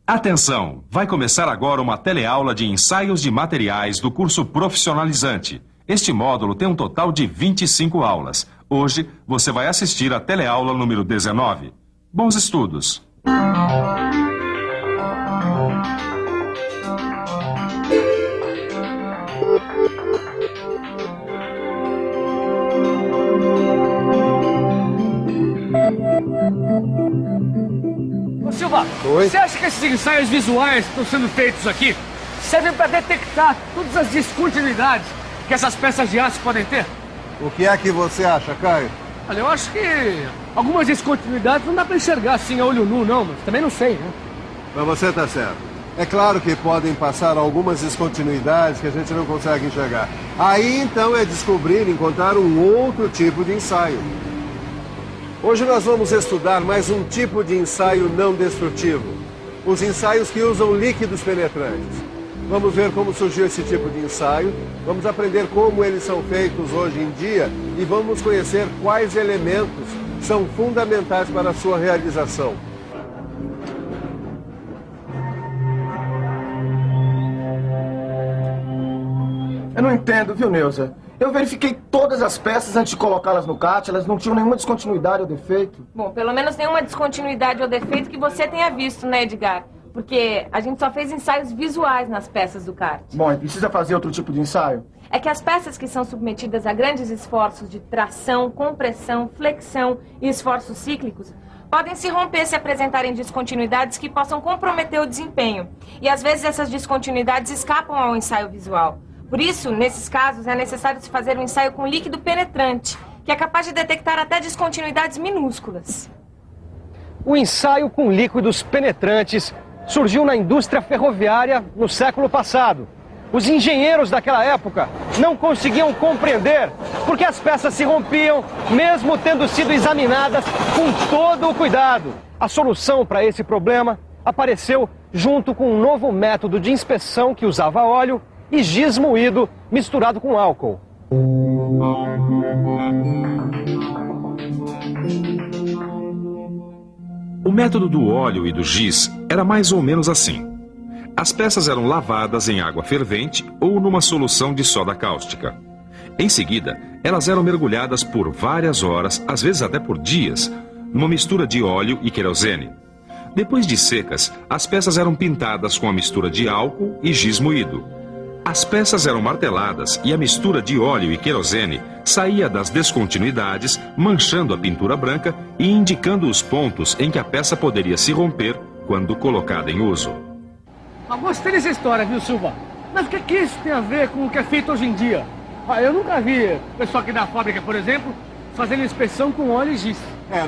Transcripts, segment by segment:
Atenção! Vai começar agora uma teleaula de ensaios de materiais do curso profissionalizante. Este módulo tem um total de 25 aulas. Hoje, você vai assistir a teleaula número 19. Bons estudos! Ô Silva, você acha que esses ensaios visuais que estão sendo feitos aqui servem para detectar todas as descontinuidades que essas peças de aço podem ter? O que é que você acha, Caio? Olha, eu acho que algumas descontinuidades não dá para enxergar assim a olho nu, não, mas também não sei, né? Mas você tá certo. É claro que podem passar algumas descontinuidades que a gente não consegue enxergar. Aí, então, é descobrir e encontrar um outro tipo de ensaio. Hoje nós vamos estudar mais um tipo de ensaio não destrutivo. Os ensaios que usam líquidos penetrantes. Vamos ver como surgiu esse tipo de ensaio, vamos aprender como eles são feitos hoje em dia e vamos conhecer quais elementos são fundamentais para a sua realização. Eu não entendo, viu, Neuza? Eu verifiquei todas as peças antes de colocá-las no kart, elas não tinham nenhuma descontinuidade ou defeito. Bom, pelo menos nenhuma descontinuidade ou defeito que você tenha visto, né, Edgar? Porque a gente só fez ensaios visuais nas peças do kart. Bom, e precisa fazer outro tipo de ensaio? É que as peças que são submetidas a grandes esforços de tração, compressão, flexão e esforços cíclicos podem se romper se apresentarem descontinuidades que possam comprometer o desempenho. E às vezes essas descontinuidades escapam ao ensaio visual. Por isso, nesses casos, é necessário se fazer um ensaio com líquido penetrante, que é capaz de detectar até descontinuidades minúsculas. O ensaio com líquidos penetrantes surgiu na indústria ferroviária no século passado. Os engenheiros daquela época não conseguiam compreender porque as peças se rompiam, mesmo tendo sido examinadas com todo o cuidado. A solução para esse problema apareceu junto com um novo método de inspeção que usava óleo e giz moído misturado com álcool. O método do óleo e do giz era mais ou menos assim. As peças eram lavadas em água fervente ou numa solução de soda cáustica. Em seguida, elas eram mergulhadas por várias horas, às vezes até por dias, numa mistura de óleo e querosene. Depois de secas, as peças eram pintadas com a mistura de álcool e giz moído. As peças eram marteladas e a mistura de óleo e querosene saía das descontinuidades, manchando a pintura branca e indicando os pontos em que a peça poderia se romper quando colocada em uso. Eu gostei dessa história, viu, Silva? Mas o que isso tem a ver com o que é feito hoje em dia? Eu nunca vi o pessoal aqui da fábrica, por exemplo, fazendo inspeção com óleo e giz.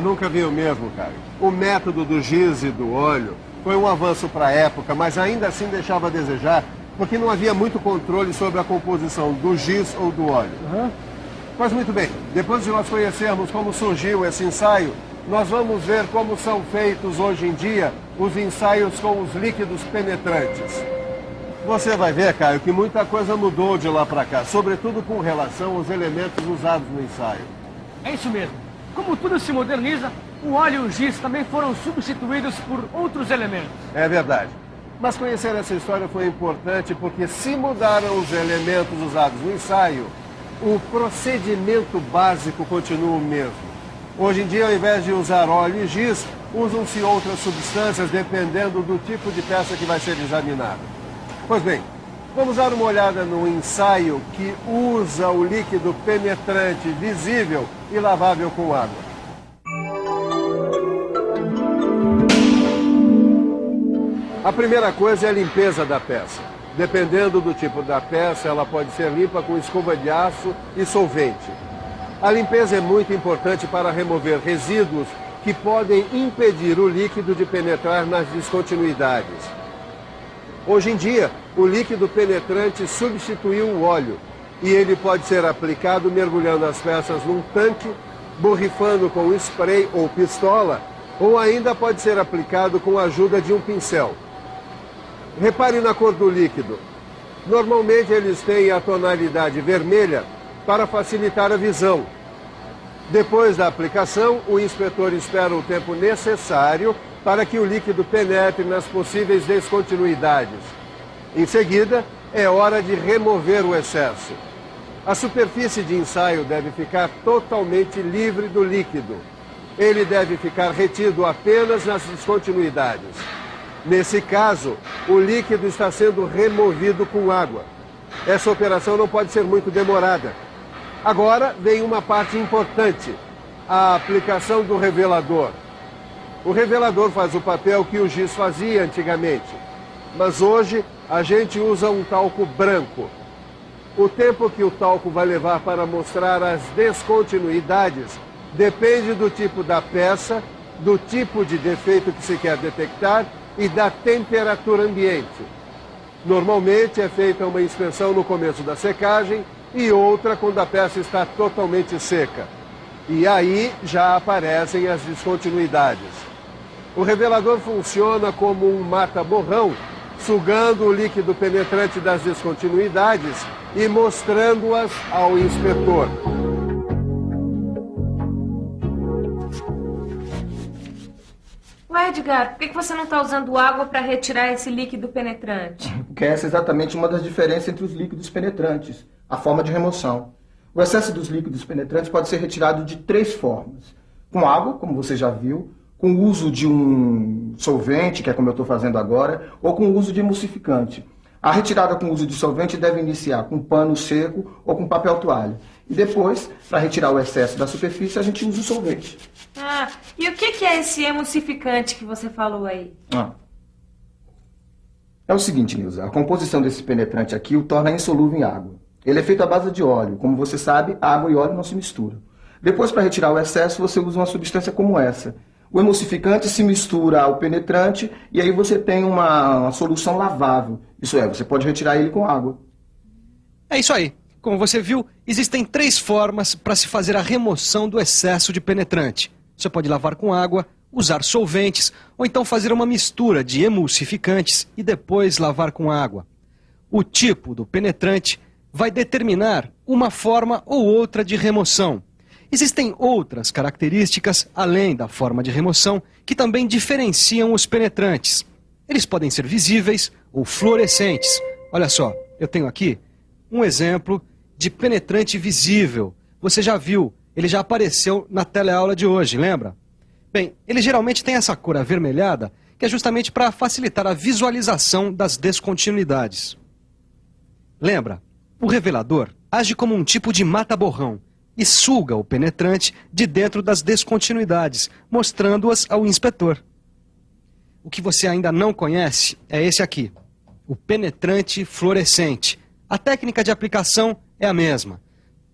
Nunca vi o mesmo, cara. O método do giz e do óleo foi um avanço para a época, mas ainda assim deixava a desejar, porque não havia muito controle sobre a composição do giz ou do óleo. Mas muito bem, depois de nós conhecermos como surgiu esse ensaio, nós vamos ver como são feitos hoje em dia os ensaios com os líquidos penetrantes. Você vai ver, Caio, que muita coisa mudou de lá para cá, sobretudo com relação aos elementos usados no ensaio. É isso mesmo. Como tudo se moderniza, o óleo e o giz também foram substituídos por outros elementos. É verdade. Mas conhecer essa história foi importante porque se mudaram os elementos usados no ensaio, o procedimento básico continua o mesmo. Hoje em dia, ao invés de usar óleo e giz, usam-se outras substâncias dependendo do tipo de peça que vai ser examinada. Pois bem, vamos dar uma olhada no ensaio que usa o líquido penetrante visível e lavável com água. A primeira coisa é a limpeza da peça. Dependendo do tipo da peça, ela pode ser limpa com escova de aço e solvente. A limpeza é muito importante para remover resíduos que podem impedir o líquido de penetrar nas descontinuidades. Hoje em dia, o líquido penetrante substituiu o óleo e ele pode ser aplicado mergulhando as peças num tanque, borrifando com spray ou pistola, ou ainda pode ser aplicado com a ajuda de um pincel. Repare na cor do líquido. Normalmente eles têm a tonalidade vermelha para facilitar a visão. Depois da aplicação, o inspetor espera o tempo necessário para que o líquido penetre nas possíveis descontinuidades. Em seguida, é hora de remover o excesso. A superfície de ensaio deve ficar totalmente livre do líquido. Ele deve ficar retido apenas nas descontinuidades. Nesse caso, o líquido está sendo removido com água. Essa operação não pode ser muito demorada. Agora vem uma parte importante, a aplicação do revelador. O revelador faz o papel que o giz fazia antigamente, mas hoje a gente usa um talco branco. O tempo que o talco vai levar para mostrar as descontinuidades depende do tipo da peça, do tipo de defeito que se quer detectar e da temperatura ambiente. Normalmente é feita uma inspeção no começo da secagem e outra quando a peça está totalmente seca. E aí já aparecem as descontinuidades. O revelador funciona como um mata-borrão, sugando o líquido penetrante das descontinuidades e mostrando-as ao inspetor. Ué, Edgar, por que você não está usando água para retirar esse líquido penetrante? Porque essa é exatamente uma das diferenças entre os líquidos penetrantes, a forma de remoção. O excesso dos líquidos penetrantes pode ser retirado de 3 formas. Com água, como você já viu, com o uso de um solvente, que é como eu estou fazendo agora, ou com o uso de emulsificante. A retirada com o uso de solvente deve iniciar com pano seco ou com papel toalha. E depois, para retirar o excesso da superfície, a gente usa o solvente. Ah, e o que é esse emulsificante que você falou aí? É o seguinte, Nilza, a composição desse penetrante aqui o torna insolúvel em água. Ele é feito à base de óleo. Como você sabe, água e óleo não se misturam. Depois, para retirar o excesso, você usa uma substância como essa. O emulsificante se mistura ao penetrante e aí você tem uma solução lavável. Isso é, você pode retirar ele com água. É isso aí. Como você viu, existem 3 formas para se fazer a remoção do excesso de penetrante. Você pode lavar com água, usar solventes ou então fazer uma mistura de emulsificantes e depois lavar com água. O tipo do penetrante vai determinar uma forma ou outra de remoção. Existem outras características, além da forma de remoção, que também diferenciam os penetrantes. Eles podem ser visíveis ou fluorescentes. Olha só, eu tenho aqui um exemplo de penetrante visível. Você já viu, ele já apareceu na teleaula de hoje, lembra? Bem, ele geralmente tem essa cor avermelhada, que é justamente para facilitar a visualização das descontinuidades. Lembra? O revelador age como um tipo de mata-borrão e suga o penetrante de dentro das descontinuidades, mostrando-as ao inspetor. O que você ainda não conhece é esse aqui, o penetrante fluorescente. A técnica de aplicação é a mesma.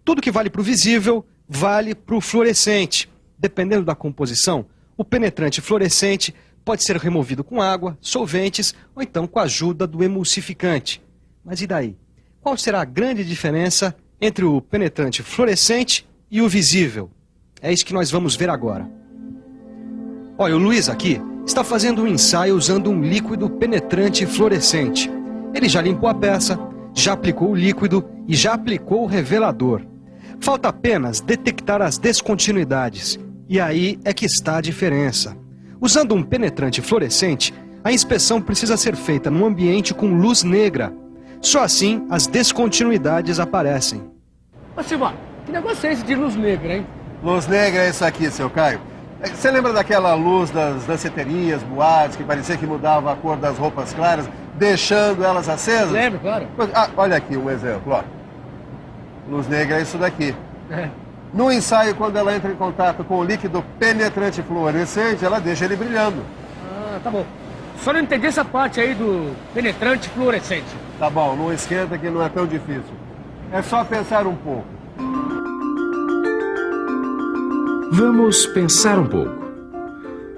Tudo que vale para o visível, vale para o fluorescente. Dependendo da composição, o penetrante fluorescente pode ser removido com água, solventes ou então com a ajuda do emulsificante. Mas e daí? Qual será a grande diferença entre o penetrante fluorescente e o visível? É isso que nós vamos ver agora. Olha, o Luiz aqui está fazendo um ensaio usando um líquido penetrante fluorescente. Ele já limpou a peça, já aplicou o líquido e já aplicou o revelador. Falta apenas detectar as descontinuidades. E aí é que está a diferença. Usando um penetrante fluorescente, a inspeção precisa ser feita num ambiente com luz negra. Só assim as descontinuidades aparecem. Ô Silmar, que negócio é esse de luz negra, hein? Luz negra é isso aqui, seu Caio. Você lembra daquela luz das danceterias, boates, que parecia que mudava a cor das roupas claras, deixando elas acesas? Lembro, claro. Olha aqui um exemplo, ó. Luz negra é isso daqui. É. No ensaio, quando ela entra em contato com o líquido penetrante fluorescente, ela deixa ele brilhando. Ah, tá bom. Só não entendi essa parte aí do penetrante fluorescente. Tá bom, não esquenta que não é tão difícil. É só pensar um pouco. Vamos pensar um pouco.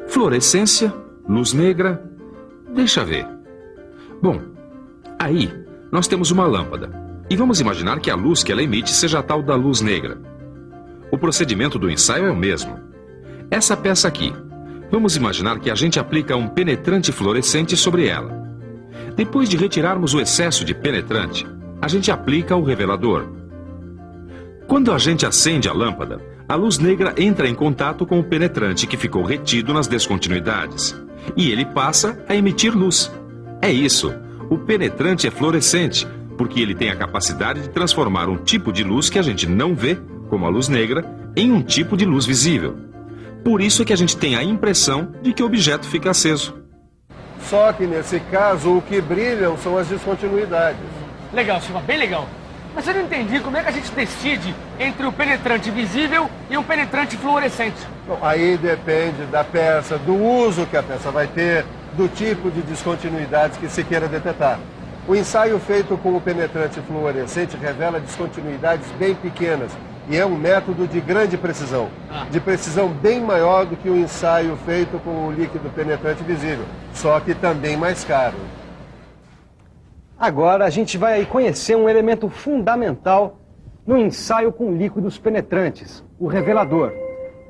Fluorescência, luz negra, deixa ver. Bom, aí nós temos uma lâmpada. E vamos imaginar que a luz que ela emite seja a tal da luz negra. O procedimento do ensaio é o mesmo. Essa peça aqui, vamos imaginar que a gente aplica um penetrante fluorescente sobre ela. Depois de retirarmos o excesso de penetrante, a gente aplica o revelador. Quando a gente acende a lâmpada, A luz negra entra em contato com o penetrante que ficou retido nas descontinuidades. E ele passa a emitir luz. É isso. O penetrante é fluorescente, porque ele tem a capacidade de transformar um tipo de luz que a gente não vê, como a luz negra, em um tipo de luz visível. Por isso é que a gente tem a impressão de que o objeto fica aceso. Só que nesse caso, o que brilham são as descontinuidades. Legal, Silva, bem legal. Mas eu não entendi como é que a gente decide entre o penetrante visível e um penetrante fluorescente. Bom, aí depende da peça, do uso que a peça vai ter, do tipo de descontinuidades que se queira detectar. O ensaio feito com o penetrante fluorescente revela descontinuidades bem pequenas e é um método de grande precisão, de precisão bem maior do que o ensaio feito com o líquido penetrante visível, só que também mais caro. Agora a gente vai conhecer um elemento fundamental no ensaio com líquidos penetrantes, o revelador.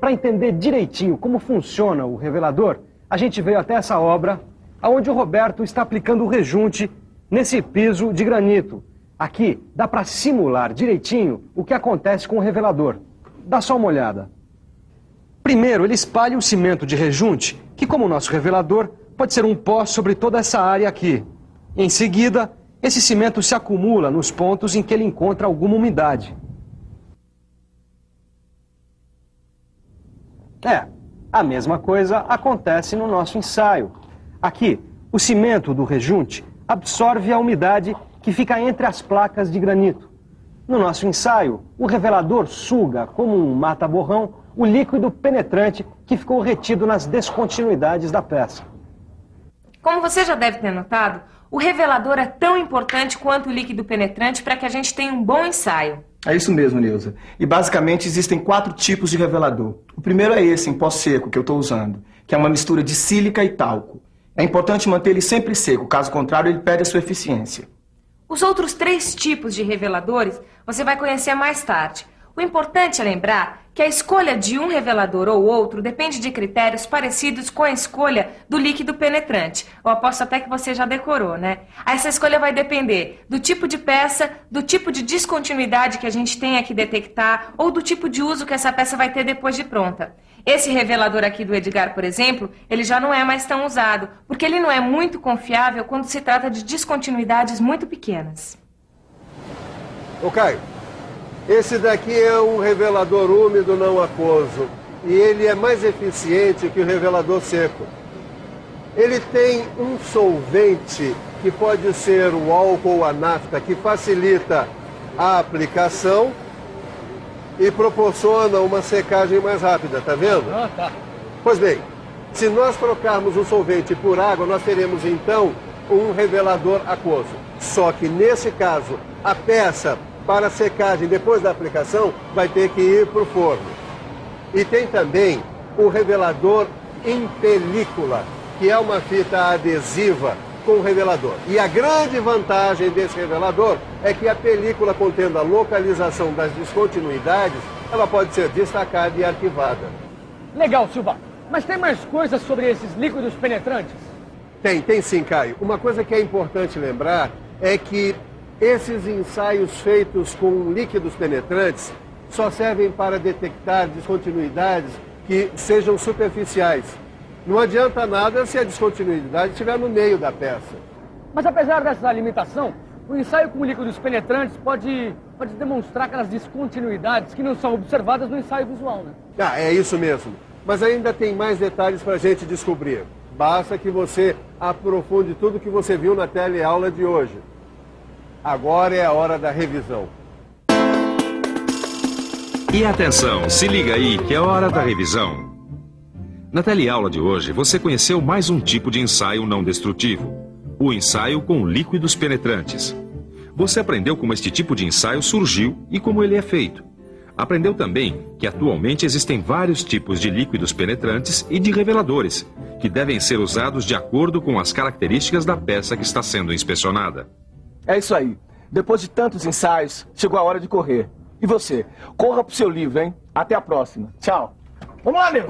Para entender direitinho como funciona o revelador, a gente veio até essa obra, onde o Roberto está aplicando o rejunte nesse piso de granito. Aqui dá para simular direitinho o que acontece com o revelador. Dá só uma olhada. Primeiro, ele espalha um cimento de rejunte, que como o nosso revelador, pode ser um pó sobre toda essa área aqui. Em seguida, esse cimento se acumula nos pontos em que ele encontra alguma umidade. A mesma coisa acontece no nosso ensaio. Aqui, o cimento do rejunte absorve a umidade que fica entre as placas de granito. No nosso ensaio, o revelador suga, como um mata-borrão, o líquido penetrante que ficou retido nas descontinuidades da peça. Como você já deve ter notado, o revelador é tão importante quanto o líquido penetrante para que a gente tenha um bom ensaio. É isso mesmo, Neuza. E basicamente existem 4 tipos de revelador. O primeiro é esse, em pó seco, que eu estou usando, que é uma mistura de sílica e talco. É importante manter ele sempre seco, caso contrário ele perde a sua eficiência. Os outros 3 tipos de reveladores você vai conhecer mais tarde. O importante é lembrar que a escolha de um revelador ou outro depende de critérios parecidos com a escolha do líquido penetrante. Eu aposto até que você já decorou, né? Essa escolha vai depender do tipo de peça, do tipo de descontinuidade que a gente tenha que detectar ou do tipo de uso que essa peça vai ter depois de pronta. Esse revelador aqui do Edgar, por exemplo, ele já não é mais tão usado, porque ele não é muito confiável quando se trata de descontinuidades muito pequenas. Ô Caio, esse daqui é um revelador úmido não aquoso e ele é mais eficiente que o revelador seco. Ele tem um solvente que pode ser o álcool ou a nafta que facilita a aplicação e proporciona uma secagem mais rápida, tá vendo? Tá. Pois bem, se nós trocarmos o solvente por água, nós teremos então um revelador aquoso. Só que nesse caso, a peça para secagem depois da aplicação vai ter que ir para o forno. E tem também o revelador em película, que é uma fita adesiva com o revelador. E a grande vantagem desse revelador é que a película, contendo a localização das descontinuidades, ela pode ser destacada e arquivada. Legal, Silva. Mas tem mais coisas sobre esses líquidos penetrantes? Tem sim, Caio. Uma coisa que é importante lembrar é que esses ensaios feitos com líquidos penetrantes só servem para detectar descontinuidades que sejam superficiais. Não adianta nada se a descontinuidade estiver no meio da peça. Mas apesar dessa limitação, o ensaio com líquidos penetrantes pode demonstrar aquelas descontinuidades que não são observadas no ensaio visual, né? É isso mesmo. Mas ainda tem mais detalhes para a gente descobrir. Basta que você aprofunde tudo que você viu na teleaula de hoje. Agora é a hora da revisão. E atenção, se liga aí que é hora da revisão. Na teleaula de hoje, você conheceu mais um tipo de ensaio não destrutivo, o ensaio com líquidos penetrantes. Você aprendeu como este tipo de ensaio surgiu e como ele é feito. Aprendeu também que atualmente existem vários tipos de líquidos penetrantes e de reveladores, que devem ser usados de acordo com as características da peça que está sendo inspecionada. É isso aí. Depois de tantos ensaios, chegou a hora de correr. E você? Corra pro seu livro, hein? Até a próxima. Tchau. Vamos lá, meu!